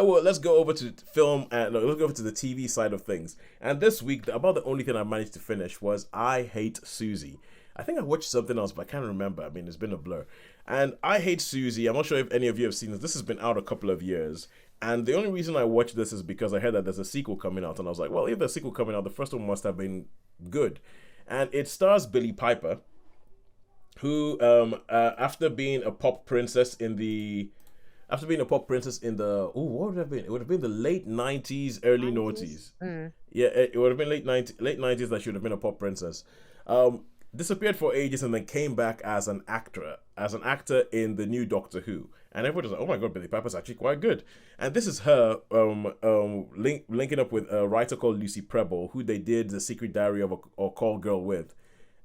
let's go over to film and no, let's go over to the TV side of things. And this week, about the only thing I managed to finish was I Hate Suzie. I think I watched something else, but I can't remember. I mean, it's been a blur. And I Hate Suzie. I'm not sure if any of you have seen this. This has been out a couple of years. And the only reason I watched this is because I heard that there's a sequel coming out. And I was like, well, if there's a sequel coming out, the first one must have been good. And it stars Billie Piper, who, after being a pop princess in the... what would it have been? It would have been the late 90s, early 90s. Yeah, it would have been late 90s that she would have been a pop princess. Disappeared for ages and then came back as an actor in the new Doctor Who. And everybody was like, oh my god, Billie Piper's actually quite good. And this is her linking up with a writer called Lucy Preble, who they did The Secret Diary of a Call Girl with.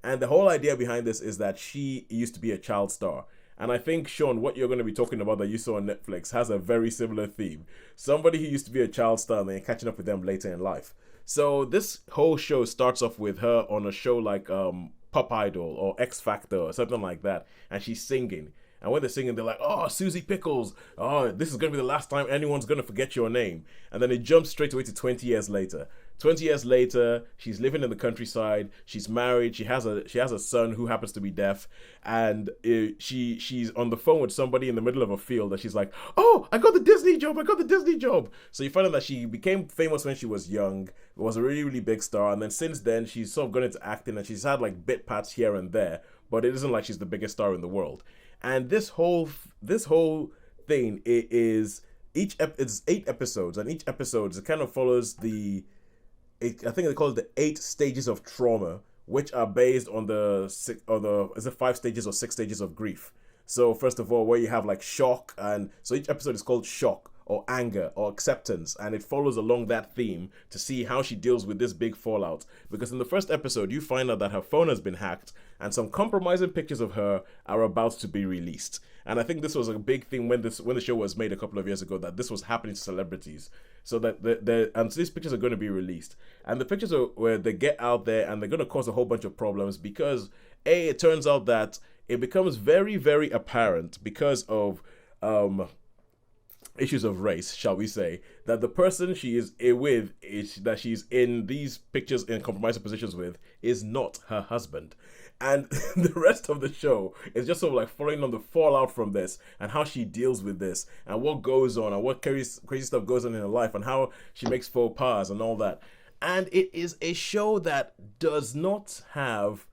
And the whole idea behind this is that she used to be a child star. And I think, Sean, what you're going to be talking about that you saw on Netflix has a very similar theme. Somebody who used to be a child star and then catching up with them later in life. So this whole show starts off with her on a show like Pop Idol or X Factor or something like that. And she's singing. And when they're singing, they're like, oh, Susie Pickles. Oh, this is going to be the last time anyone's going to forget your name. And then it jumps straight away to 20 years later. 20 years later, she's living in the countryside. She's married. She has a son who happens to be deaf. And she's on the phone with somebody in the middle of a field. And she's like, oh, I got the Disney job. So you find out that she became famous when she was young. Was a really, really big star. And then since then, she's sort of gone into acting. And she's had like bit parts here and there. But it isn't like she's the biggest star in the world. And this whole thing is it's 8 episodes, and each episode it kind of follows I think they call it the 8 stages of trauma, which are based on is it 5 stages or 6 stages of grief. So first of all, where you have like shock, and so each episode is called shock or anger or acceptance, and it follows along that theme to see how she deals with this big fallout. Because in the first episode, you find out that her phone has been hacked and some compromising pictures of her are about to be released. And I think this was a big thing when the show was made a couple of years ago, that this was happening to celebrities. So that and so these pictures are going to be released. And the pictures are where they get out there and they're going to cause a whole bunch of problems because it turns out that it becomes very, very apparent because of issues of race, shall we say, that the person she is with, that she's in these pictures in compromising positions with, is not her husband. And the rest of the show is just sort of like following on the fallout from this and how she deals with this and what goes on and what crazy stuff goes on in her life and how she makes faux pas and all that. And it is a show that does not have...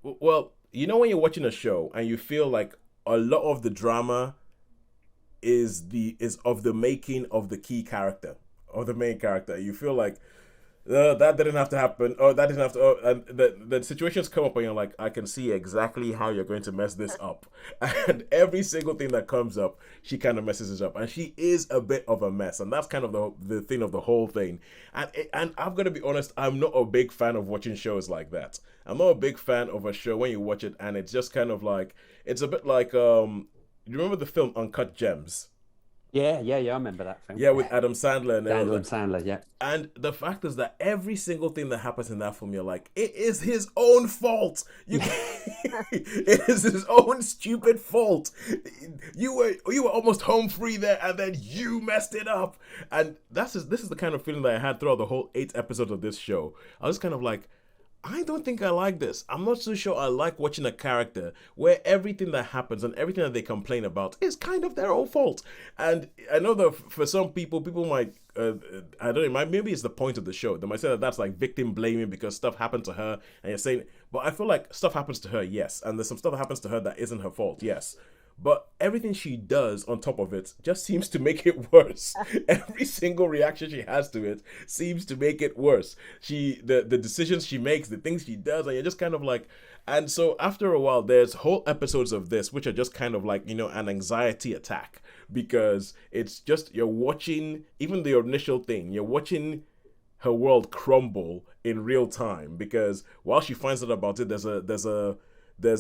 Well, you know when you're watching a show and you feel like a lot of the drama is of the making of the key character, of the main character. You feel like that didn't have to happen, or that didn't have to, and the situations come up and you're like, I can see exactly how you're going to mess this up. And every single thing that comes up, she kind of messes it up. And she is a bit of a mess. And that's kind of the thing of the whole thing. And I'm going to be honest, I'm not a big fan of watching shows like that. I'm not a big fan of a show when you watch it and it's just kind of like, it's a bit like, you remember the film Uncut Gems? Yeah, I remember that film. Yeah, with Adam Sandler and Adam Sandler, yeah. And the fact is that every single thing that happens in that film, you're like, it is his own fault. It is his own stupid fault. You were almost home free there, and then you messed it up. And this is the kind of feeling that I had throughout the whole 8 episodes of this show. I was kind of like, I don't think I like this. I'm not so sure I like watching a character where everything that happens and everything that they complain about is kind of their own fault. And I know that for some people might, I don't know, maybe it's the point of the show. They might say that that's like victim blaming because stuff happened to her. And you're saying, but I feel like stuff happens to her, yes. And there's some stuff that happens to her that isn't her fault, yes. But everything she does on top of it just seems to make it worse. Every single reaction she has to it seems to make it worse. The decisions she makes, the things she does, and you're just kind of like... And so after a while, there's whole episodes of this which are just kind of like, an anxiety attack. Because it's just, you're watching, even the initial thing, you're watching her world crumble in real time. Because while she finds out about it, there's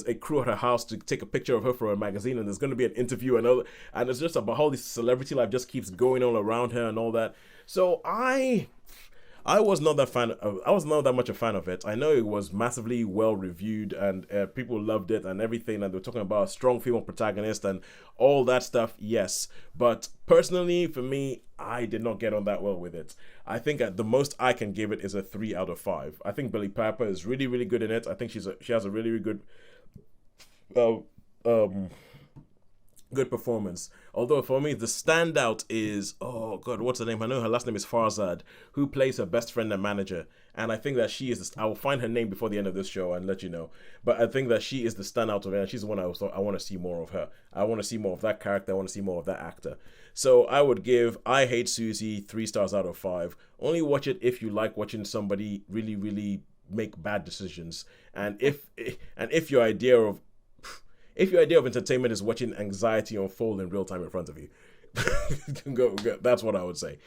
a crew at her house to take a picture of her for a magazine, and there's going to be an interview and it's just about how this celebrity life just keeps going on around her and all that. So I I was not that fan. I was not that much a fan of it. I know it was massively well reviewed and people loved it and everything, and they were talking about a strong female protagonist and all that stuff. Yes, but personally, for me, I did not get on that well with it. I think at the most I can give it is a 3 out of 5. I think Billy Piper is really, really good in it. I think she has a really, really good uh, um good performance. Although for me, the standout is, oh god, what's her name? I know her last name is Farzad, who plays her best friend and manager. And I think that she is. I will find her name before the end of this show and let you know. But I think that she is the standout of it, and she's the one I want to see more of her. I want to see more of that character. I want to see more of that actor. So I would give I Hate Suzie 3 stars out of 5. Only watch it if you like watching somebody really, really make bad decisions, and if your idea of entertainment is watching anxiety unfold in real time in front of you, go, that's what I would say.